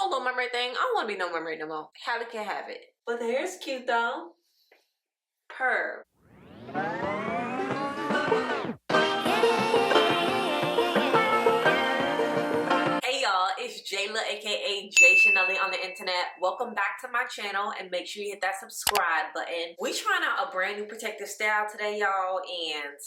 whole Little Mermaid thing. I don't want to be no mermaid no more. Hallie can have it. But the hair's cute though. Purr. Hey y'all, it's Jayla aka JaiChanellie on the internet. Welcome back to my channel and make sure you hit that subscribe button. We trying out a brand new protective style today, y'all, and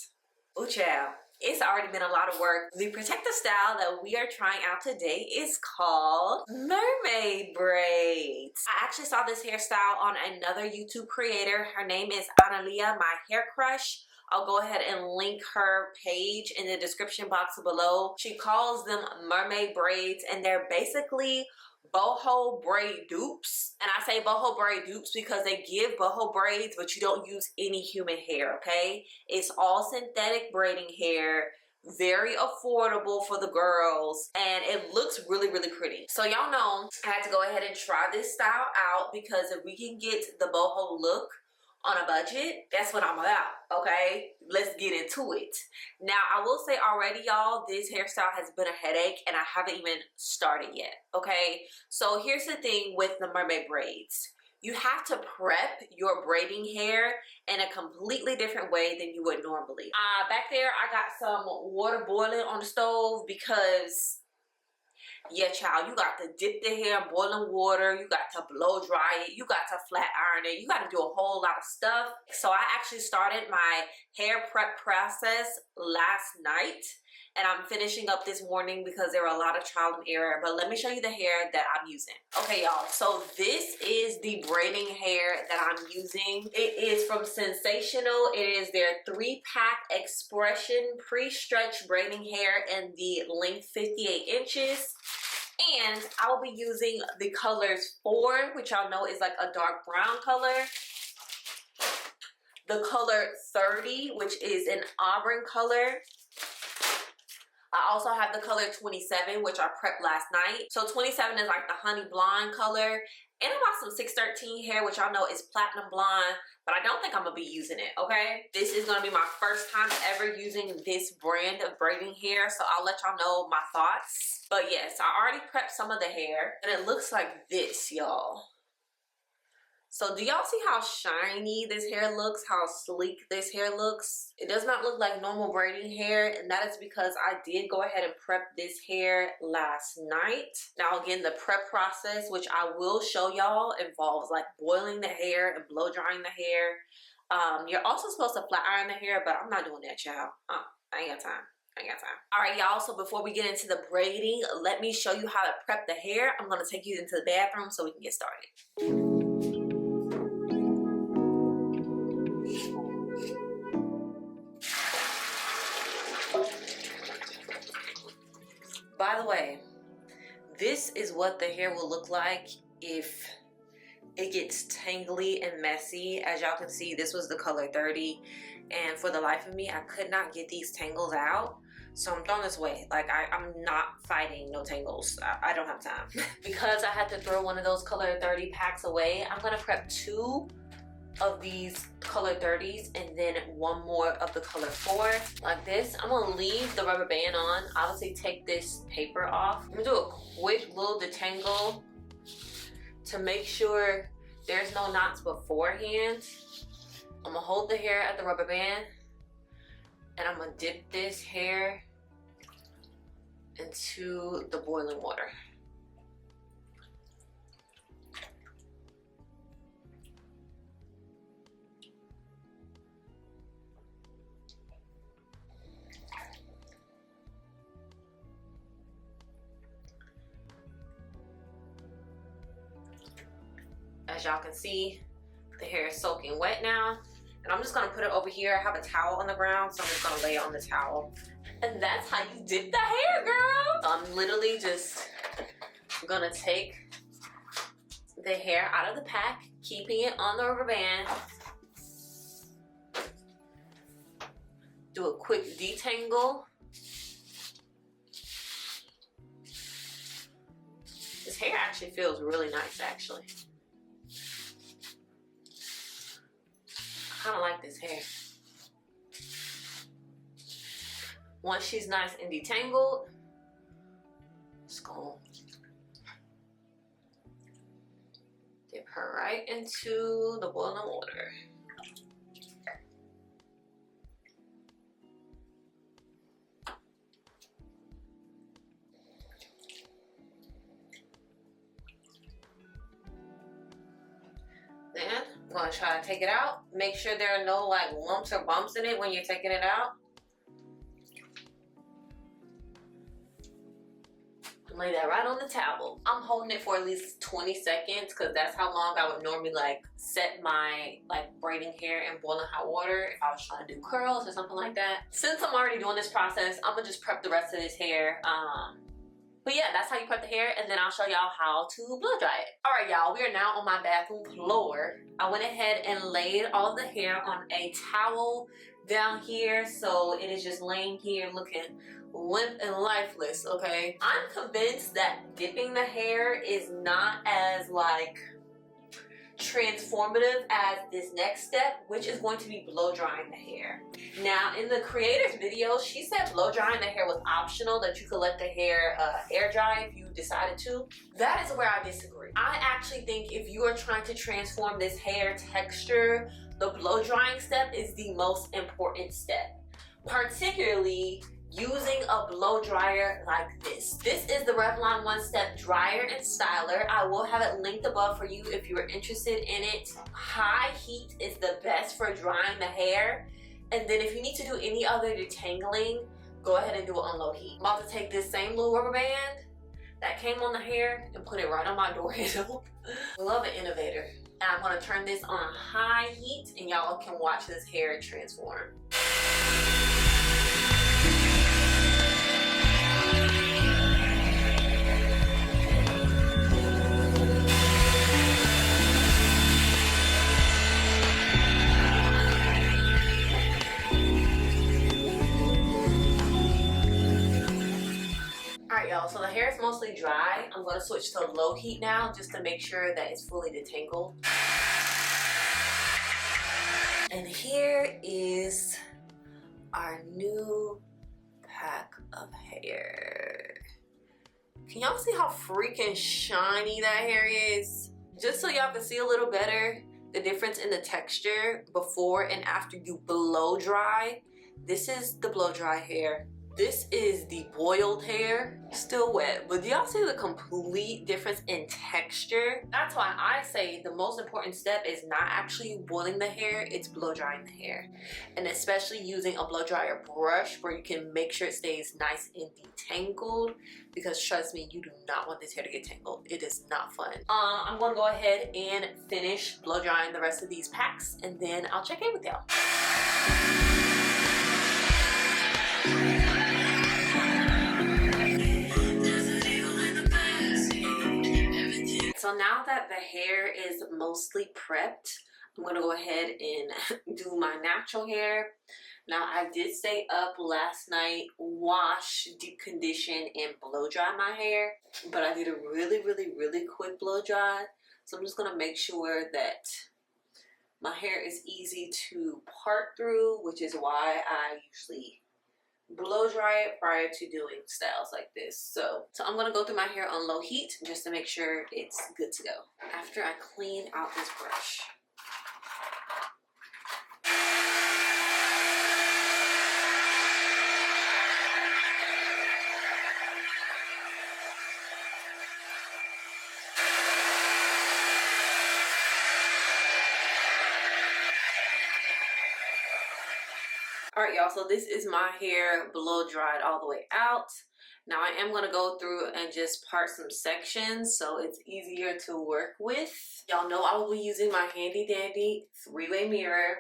ooh child, it's already been a lot of work. The protective style that we are trying out today is called Mermaid Braids. I actually saw this hairstyle on another YouTube creator. Her name is Analia, my hair crush. I'll go ahead and link her page in the description box below. She calls them mermaid braids, and they're basically boho braid dupes. And I say boho braid dupes because they give boho braids, but you don't use any human hair, okay? It's all synthetic braiding hair, very affordable for the girls, and it looks really, really pretty. So y'all know I had to go ahead and try this style out because if we can get the boho look on a budget, that's what I'm about, okay? Let's get into it. Now, I will say already, y'all, this hairstyle has been a headache and I haven't even started yet, okay? So here's the thing with the mermaid braids. You have to prep your braiding hair in a completely different way than you would normally. Back there, I got some water boiling on the stove because yeah, child, you got to dip the hair in boiling water, you got to blow dry it, you got to flat iron it, you got to do a whole lot of stuff. So I actually started my hair prep process last night and I'm finishing up this morning because there are a lot of trial and error. But let me show you the hair that I'm using. Okay, y'all, so this is the braiding hair that I'm using. It is from Sensational. It is their 3-pack expression pre-stretch braiding hair in the length 58 inches. And I will be using the colors 4, which y'all know is like a dark brown color. The color 30, which is an auburn color. I also have the color 27, which I prepped last night. So 27 is like the honey blonde color. And I got some 613 hair, which y'all know is platinum blonde, but I don't think I'm gonna be using it, okay? This is gonna be my first time ever using this brand of braiding hair, so I'll let y'all know my thoughts. But yes, I already prepped some of the hair, and it looks like this, y'all. So do y'all see how shiny this hair looks, how sleek this hair looks? It does not look like normal braiding hair, and that is because I did go ahead and prep this hair last night. Now again, the prep process, which I will show y'all, involves like boiling the hair and blow drying the hair. You're also supposed to flat iron the hair, but I'm not doing that, y'all. I ain't got time. All right, y'all, so before we get into the braiding, let me show you how to prep the hair. I'm gonna take you into the bathroom so we can get started. By the way, this is what the hair will look like if it gets tangly and messy. As y'all can see, this was the color 30, and for the life of me, I could not get these tangles out. So I'm throwing this away. Like, I'm not fighting no tangles. I don't have time. Because I had to throw one of those color 30 packs away, I'm gonna prep 2 of these color 30s and then 1 more of the color 4 like this. I'm gonna leave the rubber band on, obviously take this paper off. I'm gonna do a quick little detangle to make sure there's no knots beforehand. I'm gonna hold the hair at the rubber band and I'm gonna dip this hair into the boiling water. As y'all can see, the hair is soaking wet now. And I'm just gonna put it over here. I have a towel on the ground, so I'm just gonna lay it on the towel. And that's how you dip the hair, girl. So I'm literally just gonna take the hair out of the pack, keeping it on the rubber band. Do a quick detangle. This hair actually feels really nice, actually. I kind of like this hair. Once she's nice and detangled, let's go Dip her right into the boiling water. Then I'm gonna try to take it out. Make sure there are no like lumps or bumps in it when you're taking it out. Lay that right on the towel. I'm holding it for at least 20 seconds because that's how long I would normally like set my like braiding hair in boiling hot water if I was trying to do curls or something like that. Since I'm already doing this process, I'm gonna just prep the rest of this hair. But yeah, that's how you prep the hair, and then I'll show y'all how to blow dry it. All right, y'all, we are now on my bathroom floor. I went ahead and laid all of the hair on a towel down here, so it is just laying here looking limp and lifeless, okay? I'm convinced that dipping the hair is not as like transformative as this next step, which is going to be blow drying the hair. Now in the creator's video, she said blow drying the hair was optional, that you could let the hair air dry if you decided to. That is where I disagree. I actually think if you are trying to transform this hair texture, the blow drying step is the most important step, particularly using a blow dryer like this. This is the Revlon One Step Dryer and Styler. I will have it linked above for you if you are interested in it. High heat is the best for drying the hair. And then if you need to do any other detangling, go ahead and do it on low heat. I'm about to take this same little rubber band that came on the hair and put it right on my door handle. Love an innovator. And I'm gonna turn this on high heat and y'all can watch this hair transform. Alright y'all, so the hair is mostly dry. I'm going to switch to low heat now just to make sure that it's fully detangled. And here is our new pack of hair. Can y'all see how freaking shiny that hair is? Just so y'all can see a little better the difference in the texture before and after you blow dry. This is the blow dry hair. This is the boiled hair, still wet, but do y'all see the complete difference in texture? That's why I say the most important step is not actually boiling the hair, it's blow drying the hair. And especially using a blow dryer brush where you can make sure it stays nice and detangled, because trust me, you do not want this hair to get tangled. It is not fun. I'm gonna go ahead and finish blow drying the rest of these packs and then I'll check in with y'all. So now that the hair is mostly prepped, I'm gonna go ahead and do my natural hair. Now I did stay up last night, wash, deep condition, and blow dry my hair, but I did a really quick blow dry. So I'm just gonna make sure that my hair is easy to part through, which is why I usually blow dry it prior to doing styles like this. So I'm gonna go through my hair on low heat just to make sure it's good to go after I clean out this brush. Alright y'all, so this is my hair blow dried all the way out. Now I am going to go through and just part some sections so it's easier to work with. Y'all know I will be using my handy dandy three-way mirror.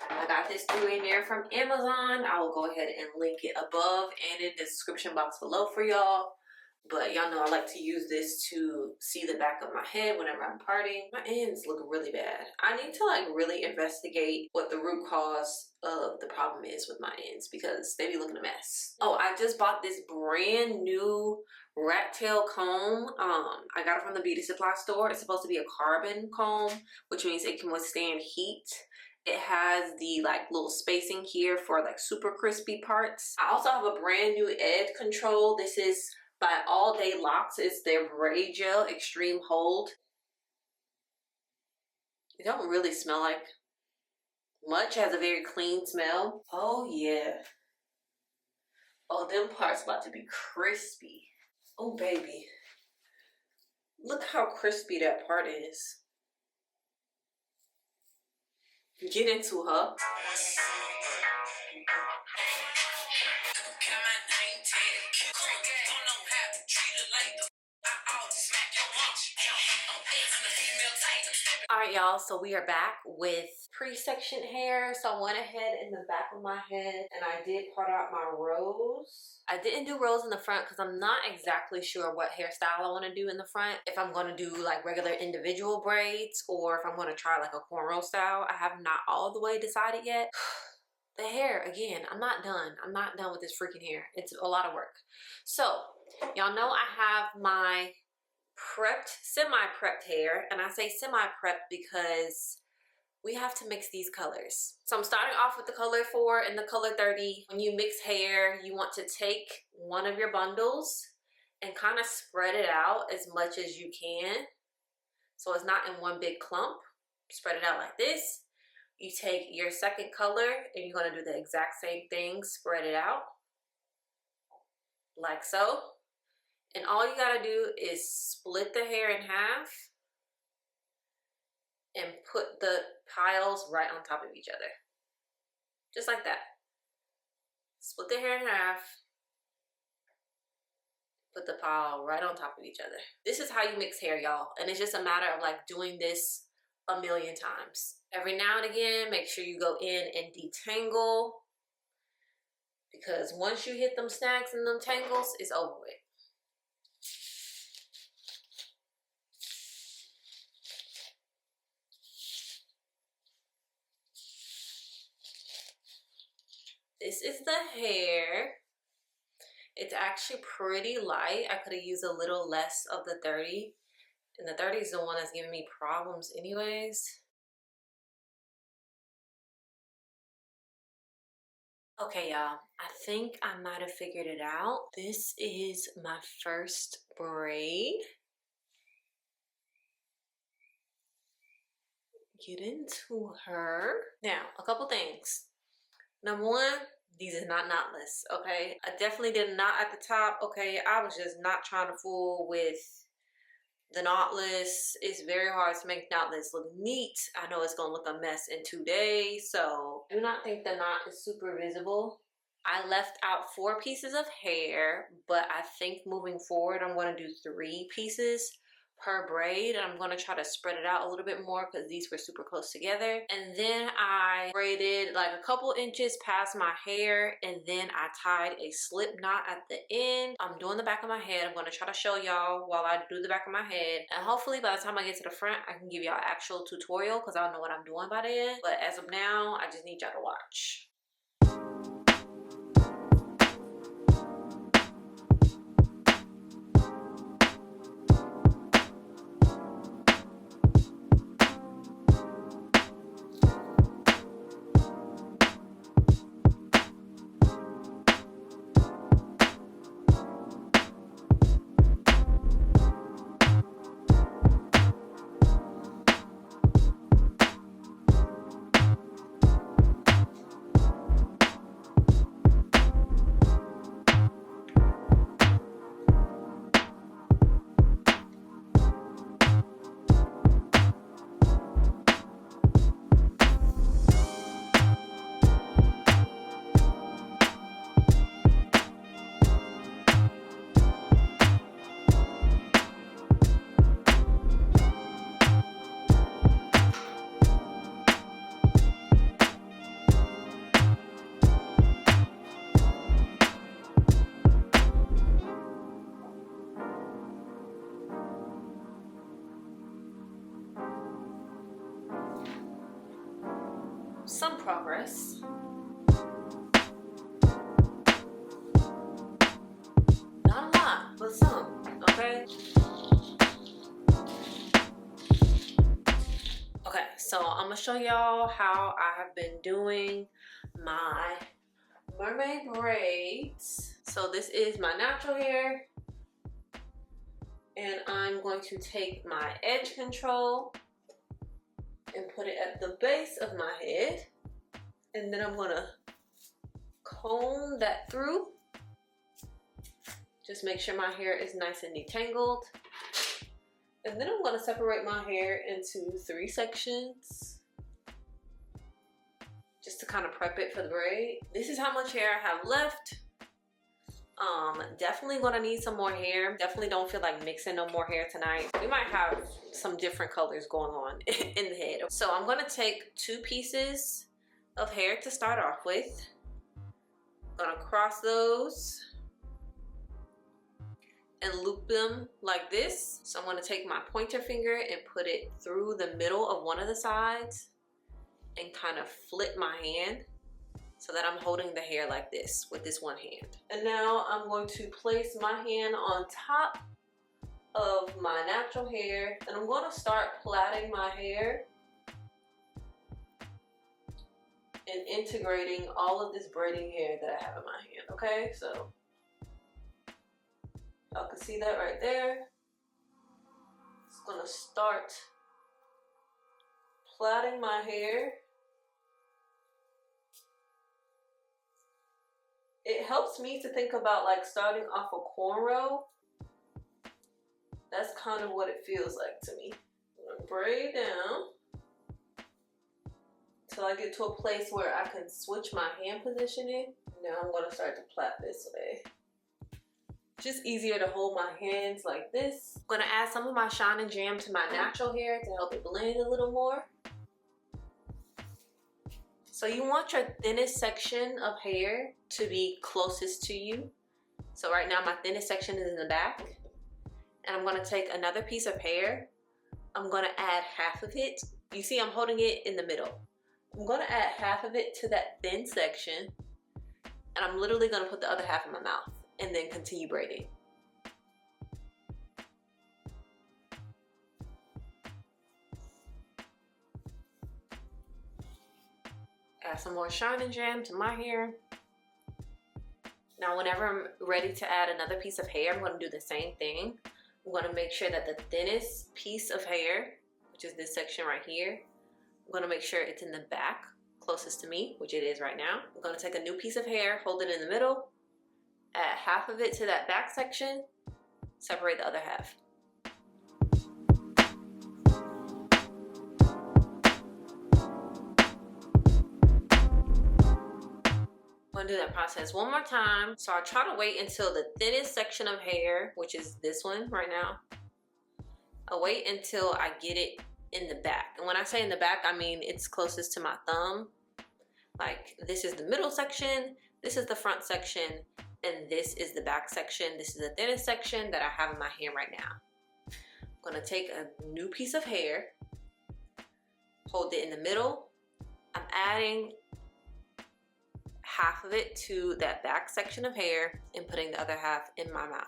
I got this three-way mirror from Amazon. I will go ahead and link it above and in the description box below for y'all. But y'all know I like to use this to see the back of my head whenever I'm parting. My ends look really bad. I need to like really investigate what the root cause of the problem is with my ends because they be looking a mess. Oh, I just bought this brand new rat tail comb. I got it from the beauty supply store. It's supposed to be a carbon comb, which means it can withstand heat. It has the like little spacing here for like super crispy parts. I also have a brand new edge control. This is by All Day Locks. It's their braid gel extreme hold. It don't really smell like much. It has a very clean smell. Oh yeah. Oh, them parts about to be crispy. Oh baby. Look how crispy that part is. Get into her. Alright y'all, so we are back with pre-sectioned hair. So I went ahead in the back of my head and I did part out my rows. I didn't do rows in the front because I'm not exactly sure what hairstyle I want to do in the front. If I'm going to do like regular individual braids or if I'm going to try like a cornrow style. I have not all the way decided yet. The hair, again, I'm not done. I'm not done with this freaking hair. It's a lot of work. So y'all know I have my prepped, semi-prepped hair, and I say semi-prepped because we have to mix these colors. So I'm starting off with the color 4 and the color 30. When you mix hair, you want to take one of your bundles and kind of spread it out as much as you can so it's not in one big clump. Spread it out like this. You take your second color and you're going to do the exact same thing. Spread it out like so. And all you gotta do is split the hair in half and put the piles right on top of each other. Just like that. Split the hair in half. Put the pile right on top of each other. This is how you mix hair, y'all. And it's just a matter of like doing this a million times. Every now and again, make sure you go in and detangle. Because once you hit them snags and them tangles, it's over with. This is the hair. It's actually pretty light. I could have used a little less of the 30. And the 30 is the one that's giving me problems anyways. Okay, y'all. I think I might have figured it out. This is my first braid. Get into her. Now, a couple things. Number one, these are not knotless, okay? I definitely did a knot at the top, okay? I was just not trying to fool with the knotless. It's very hard to make knotless look neat. I know it's gonna look a mess in 2 days, so do not think the knot is super visible. I left out 4 pieces of hair, but I think moving forward, I'm gonna do 3 pieces per braid, and I'm going to try to spread it out a little bit more because these were super close together. And then I braided like a couple inches past my hair, and then I tied a slip knot at the end. I'm doing the back of my head. I'm going to try to show y'all while I do the back of my head, and hopefully by the time I get to the front I can give y'all an actual tutorial because I don't know what I'm doing by then. But as of now, I just need y'all to watch. Some progress. Not a lot, but some, okay? Okay, so I'm gonna show y'all how I have been doing my mermaid braids. So this is my natural hair, and I'm going to take my edge control and put it at the base of my head. And then I'm gonna comb that through. Just make sure my hair is nice and detangled. And then I'm gonna separate my hair into 3 sections, just to kind of prep it for the braid. This is how much hair I have left. Definitely gonna need some more hair. Definitely don't feel like mixing no more hair tonight. We might have some different colors going on in the head. So I'm gonna take 2 pieces of hair to start off with. Gonna cross those and loop them like this. So I'm gonna take my pointer finger and put it through the middle of one of the sides and kind of flip my hand so that I'm holding the hair like this with this one hand. And now I'm going to place my hand on top of my natural hair, and I'm going to start plaiting my hair and integrating all of this braiding hair that I have in my hand, okay? So y'all can see that right there. Just gonna start plaiting my hair. It helps me to think about like starting off a cornrow. That's kind of what it feels like to me. I'm gonna braid down until I get to a place where I can switch my hand positioning. Now I'm gonna start to plait this way. Just easier to hold my hands like this. I'm gonna add some of my Shine and Jam to my natural hair to help it blend a little more. So you want your thinnest section of hair to be closest to you. So right now my thinnest section is in the back. And I'm gonna take another piece of hair. I'm gonna add half of it. You see I'm holding it in the middle. I'm gonna add half of it to that thin section. And I'm literally gonna put the other half in my mouth and then continue braiding. Add some more Shine and Jam to my hair. Now whenever I'm ready to add another piece of hair, I'm going to do the same thing. I'm going to make sure that the thinnest piece of hair, which is this section right here, I'm going to make sure it's in the back, closest to me, which it is right now. I'm going to take a new piece of hair, hold it in the middle, add half of it to that back section, separate the other half. I'm gonna do that process one more time. So I try to wait until the thinnest section of hair, which is this one right now. I wait until I get it in the back. And when I say in the back, I mean it's closest to my thumb. Like this is the middle section, this is the front section, and this is the back section. This is the thinnest section that I have in my hand right now. I'm gonna take a new piece of hair, hold it in the middle. I'm adding half of it to that back section of hair and putting the other half in my mouth.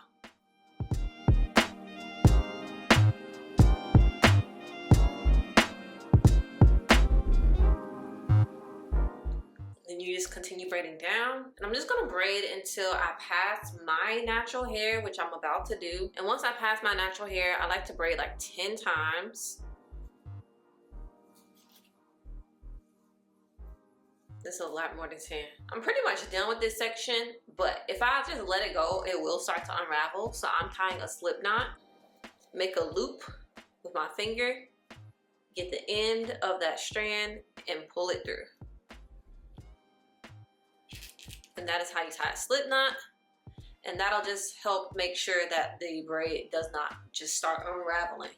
Then you just continue braiding down. And I'm just gonna braid until I pass my natural hair, which I'm about to do. And once I pass my natural hair, I like to braid like 10 times. This is a lot more than 10. I'm pretty much done with this section, but if I just let it go, it will start to unravel. So I'm tying a slip knot, make a loop with my finger, get the end of that strand and pull it through. And that is how you tie a slip knot. And that'll just help make sure that the braid does not just start unraveling.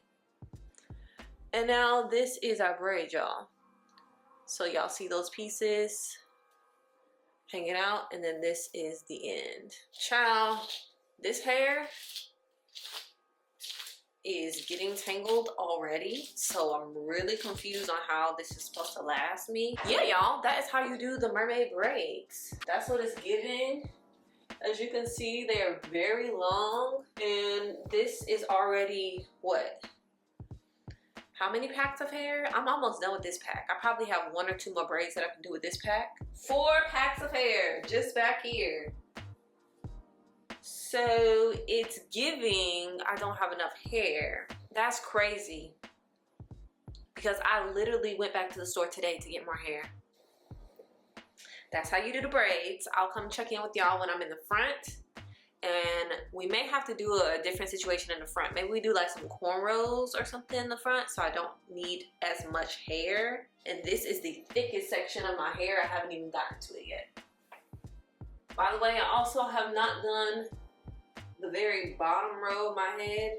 And now this is our braid, y'all. So y'all see those pieces hanging out, and then this is the end. Child, this hair is getting tangled already, so I'm really confused on how this is supposed to last me. Yeah, y'all, that is how you do the mermaid braids. That's what it's giving. As you can see, they are very long, and this is already what? How many packs of hair? I'm almost done with this pack. I probably have 1 or 2 more braids that I can do with this pack. 4 packs of hair just back here. So it's giving I don't have enough hair. That's crazy. because I literally went back to the store today to get more hair. That's how you do the braids. I'll come check in with y'all when I'm in the front. And we may have to do a different situation in the front. Maybe we do like some cornrows or something in the front so I don't need as much hair. And this is the thickest section of my hair. I haven't even gotten to it yet. By the way, I also have not done the very bottom row of my head.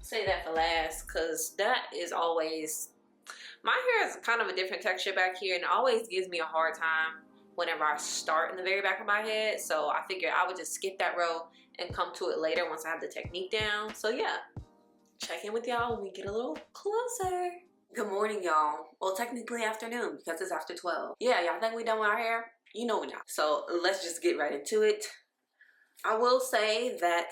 Say that for last because that is always, my hair is kind of a different texture back here and it always gives me a hard time whenever I start in the very back of my head. So I figured I would just skip that row and come to it later once I have the technique down. So yeah, check in with y'all when we get a little closer. Good morning, y'all. Well, technically afternoon because it's after 12. Yeah, y'all think we done with our hair? You know we not. So let's just get right into it. I will say that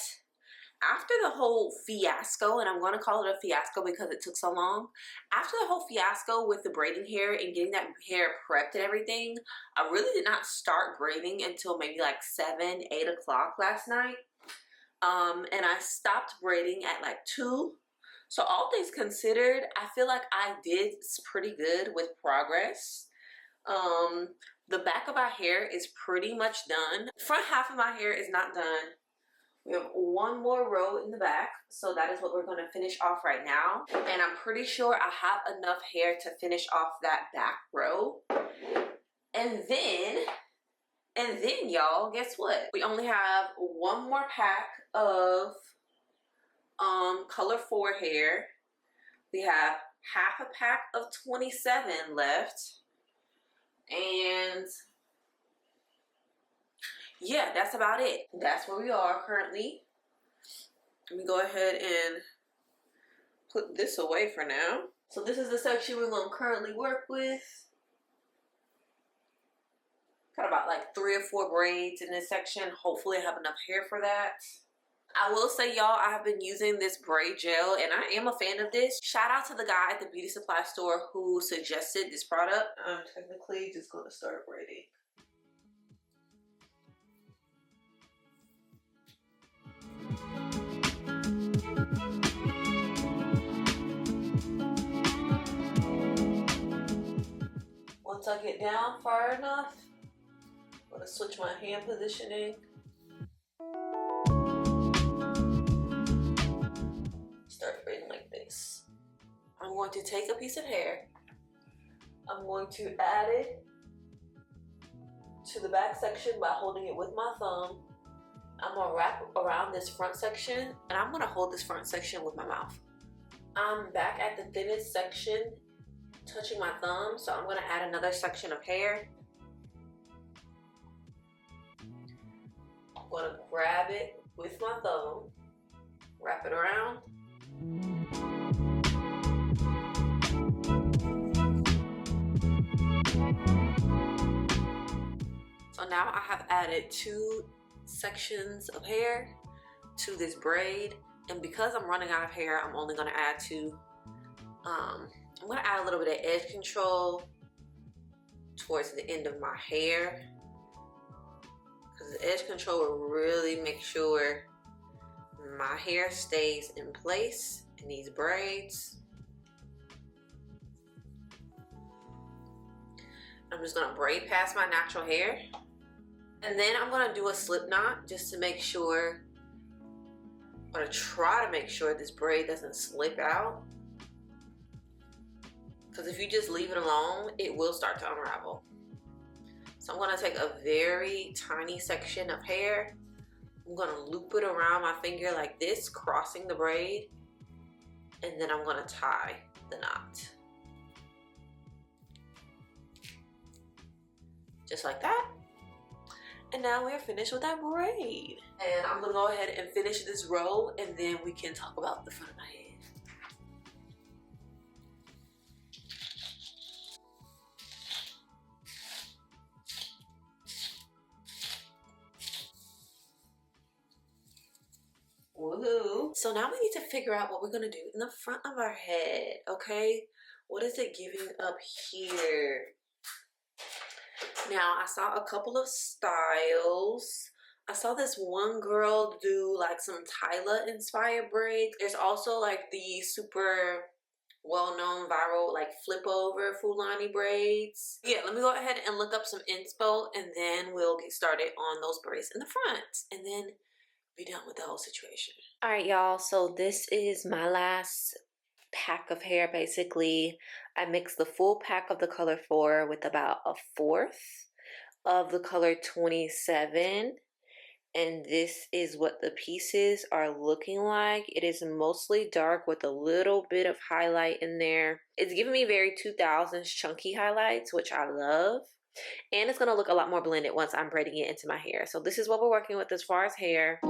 after the whole fiasco, and I'm going to call it a fiasco because it took so long. After the whole fiasco with the braiding hair and getting that hair prepped and everything, I really did not start braiding until maybe like 7, 8 o'clock last night. And I stopped braiding at like 2. So all things considered, I feel like I did pretty good with progress. The back of our hair is pretty much done. Front half of my hair is not done. We have one more row in the back, so that is what we're going to finish off right now. And I'm pretty sure I have enough hair to finish off that back row. And then y'all, guess what? We only have one more pack of color 4 hair. We have half a pack of 27 left. And yeah, that's about it. That's where we are currently. Let me go ahead and put this away for now. So this is the section we're going to currently work with. Got about like 3 or 4 braids in this section. Hopefully I have enough hair for that. I will say, y'all, I have been using this braid gel and I am a fan of this. Shout out to the guy at the beauty supply store who suggested this product. I'm technically just going to start braiding. Once I get down far enough, I'm going to switch my hand positioning. Start braiding like this. I'm going to take a piece of hair. I'm going to add it to the back section by holding it with my thumb. I'm going to wrap around this front section and I'm going to hold this front section with my mouth. I'm back at the thinnest section, touching my thumb, so I'm going to add another section of hair. I'm going to grab it with my thumb, wrap it around. So now I have added 2 sections of hair to this braid, and because I'm running out of hair, I'm only going to add 2. I'm going to add a little bit of edge control towards the end of my hair, because the edge control will really make sure my hair stays in place in these braids. I'm just going to braid past my natural hair, and then I'm going to do a slip knot just to make sure, I'm going to try to make sure this braid doesn't slip out. Because if you just leave it alone, it will start to unravel. So I'm going to take a very tiny section of hair. I'm going to loop it around my finger like this, crossing the braid. And then I'm going to tie the knot. Just like that. And now we're finished with that braid. And I'm going to go ahead and finish this row, and then we can talk about the front of my head. Woohoo. So now we need to figure out what we're gonna do in the front of our head, okay? What is it giving up here? Now, I saw a couple of styles. I saw this one girl do like some Tyla inspired braids. There's also like the super well-known viral like flip over Fulani braids. Yeah, let me go ahead and look up some inspo and then we'll get started on those braids in the front and then be done with the whole situation. All right, y'all, so this is my last pack of hair. Basically, I mixed the full pack of the color 4 with about a fourth of the color 27, and this is what the pieces are looking like. It is mostly dark with a little bit of highlight in there. It's giving me very 2000s chunky highlights, which I love, and it's going to look a lot more blended once I'm braiding it into my hair. So this is what we're working with as far as hair.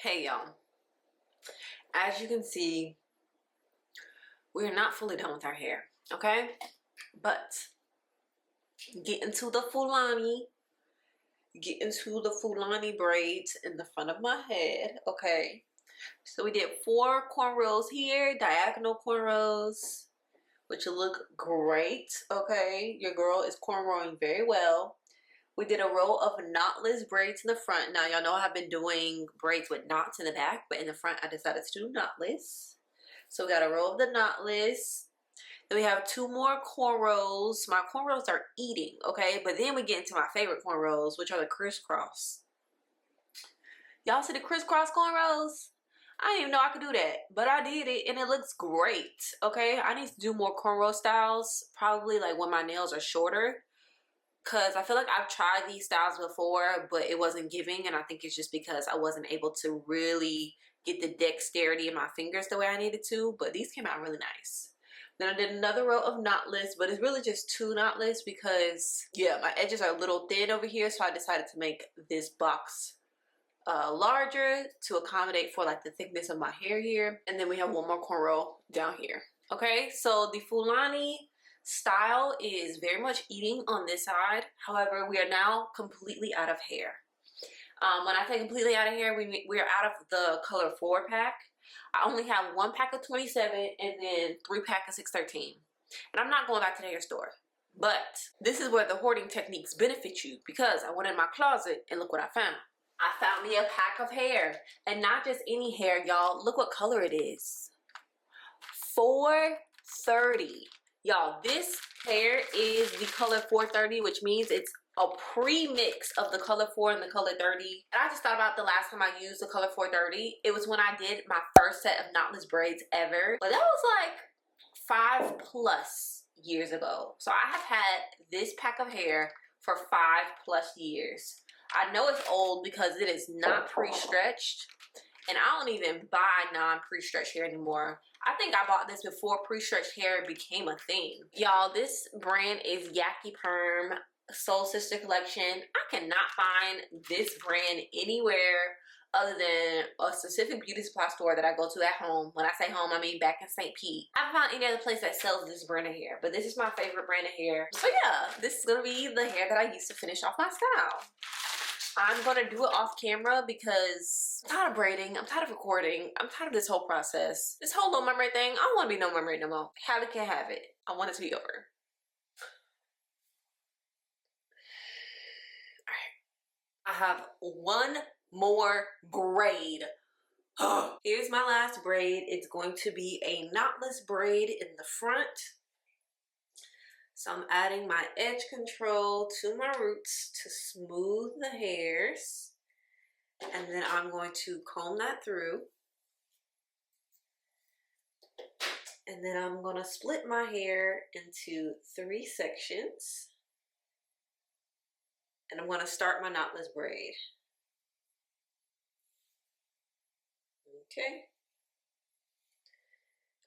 Hey y'all, as you can see, we're not fully done with our hair, okay? But get into the Fulani braids in the front of my head, okay? So we did 4 cornrows here, diagonal cornrows, which look great, okay? Your girl is cornrowing very well. We did a row of knotless braids in the front. Now, y'all know I've been doing braids with knots in the back, but in the front, I decided to do knotless. So we got a row of the knotless. Then we have 2 more cornrows. My cornrows are eating, okay? But then we get into my favorite cornrows, which are the crisscross. Y'all see the crisscross cornrows? I didn't even know I could do that, but I did it and it looks great, okay? I need to do more cornrow styles, probably like when my nails are shorter. Because I feel like I've tried these styles before, but it wasn't giving. And I think it's just because I wasn't able to really get the dexterity in my fingers the way I needed to. But these came out really nice. Then I did another row of knotless, but it's really just 2 knotless because, yeah, my edges are a little thin over here. So I decided to make this box larger to accommodate for like the thickness of my hair here. And then we have 1 more cornrow down here. Okay, so the Fulani style is very much eating on this side. However, we are now completely out of hair. When I say completely out of hair, we are out of the color 4 pack. I only have 1 pack of 27 and then 3 pack of 613. And I'm not going back to the hair store. But this is where the hoarding techniques benefit you, because I went in my closet and look what I found. I found me a pack of hair, and not just any hair, y'all. Look what color it is. 430. Y'all, this hair is the color 430, which means it's a pre-mix of the color 4 and the color 30. And I just thought about the last time I used the color 430. It was when I did my first set of knotless braids ever. But that was like 5+ years ago. So I have had this pack of hair for 5+ years. I know it's old because it is not pre-stretched, and I don't even buy non-pre-stretched hair anymore. I think I bought this before pre-stretched hair became a thing. Y'all, this brand is Yaki Perm Soul Sister Collection. I cannot find this brand anywhere other than a specific beauty supply store that I go to at home. When I say home, I mean back in St. Pete. I haven't found any other place that sells this brand of hair, but this is my favorite brand of hair. So yeah, this is gonna be the hair that I use to finish off my style. I'm gonna do it off camera because I'm tired of braiding, I'm tired of recording, I'm tired of this whole process. This whole Little Mermaid thing, I don't wanna be no mermaid no more. Hallie can have it. I want it to be over. Alright. I have one more braid. Here's my last braid. It's going to be a knotless braid in the front. So I'm adding my edge control to my roots to smooth the hairs. And then I'm going to comb that through. And then I'm going to split my hair into 3 sections. And I'm going to start my knotless braid. Okay.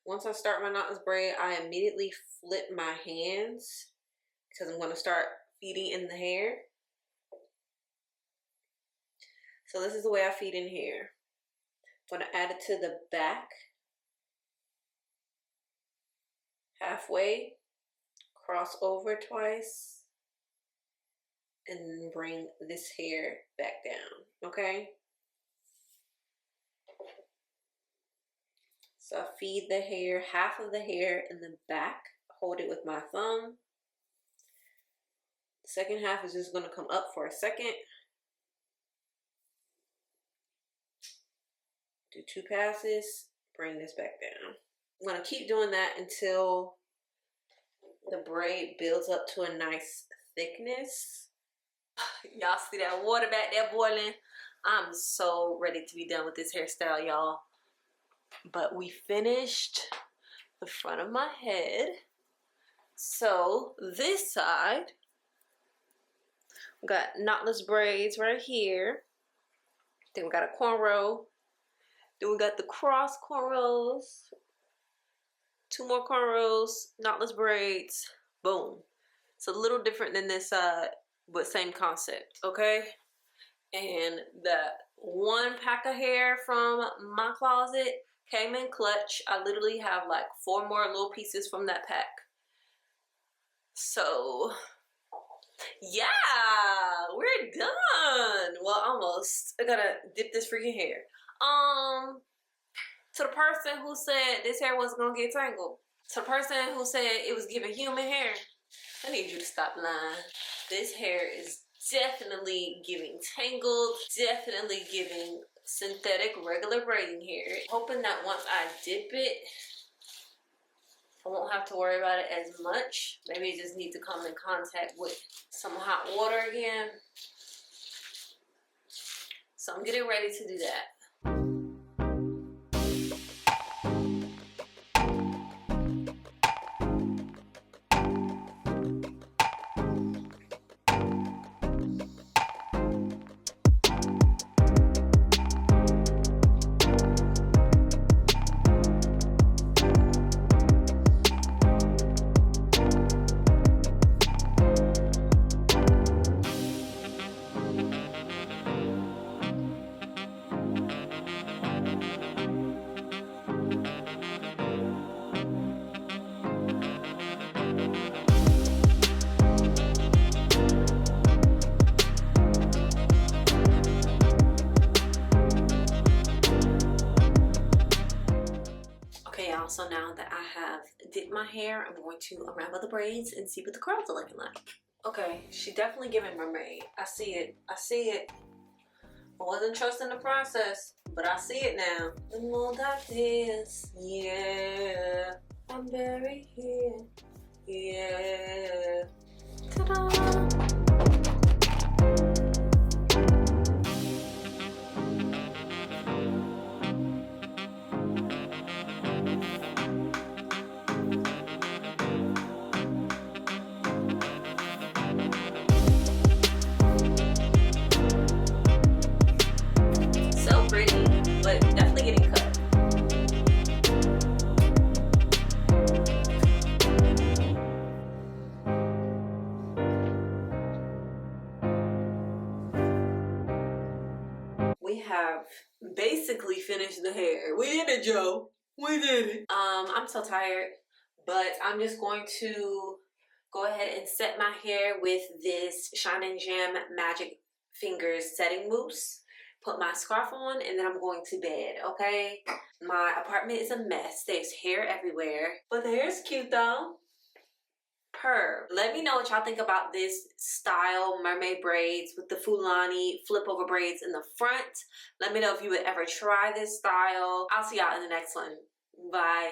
Once I start my knotless braid, I immediately flip my hands because I'm going to start feeding in the hair. So this is the way I feed in hair. I'm going to add it to the back, halfway, cross over twice, and bring this hair back down, okay? So I feed the hair, half of the hair in the back, hold it with my thumb. The second half is just going to come up for a second. Do 2 passes, bring this back down. I'm going to keep doing that until the braid builds up to a nice thickness. Y'all see that water back there boiling? I'm so ready to be done with this hairstyle, y'all. But we finished the front of my head. So this side, we got knotless braids right here. Then we got a cornrow. Then we got the cross cornrows. 2 more cornrows, knotless braids. Boom. It's a little different than this side, but same concept, okay? And that one pack of hair from my closet came in clutch. I literally have like 4 more little pieces from that pack. So yeah, we're done. Well, almost. I gotta dip this freaking hair. To the person who said this hair wasn't gonna get tangled, to the person who said it was giving human hair, I need you to stop lying. This hair is definitely giving tangled, definitely giving synthetic regular braiding hair. Hoping that once I dip it, I won't have to worry about it as much. Maybe it just needs to come in contact with some hot water again. So I'm getting ready to do that. So now that I have did my hair, I'm going to unravel the braids and see what the curls are looking like. Okay, she definitely giving mermaid. I see it. I see it. I wasn't trusting the process, but I see it now. The more that is, yeah, I'm buried here, yeah. Ta-da! So pretty, but definitely getting cut. We have basically finished the hair. We did it, Joe. We did it. I'm so tired, but I'm just going to go ahead and set my hair with this Shine and Jam Magic Fingers setting mousse. Put my scarf on, and then I'm going to bed, okay? My apartment is a mess. There's hair everywhere, but the hair's cute though. Purr. Let me know what y'all think about this style, mermaid braids with the Fulani flip over braids in the front. Let me know if you would ever try this style. I'll see y'all in the next one. Bye.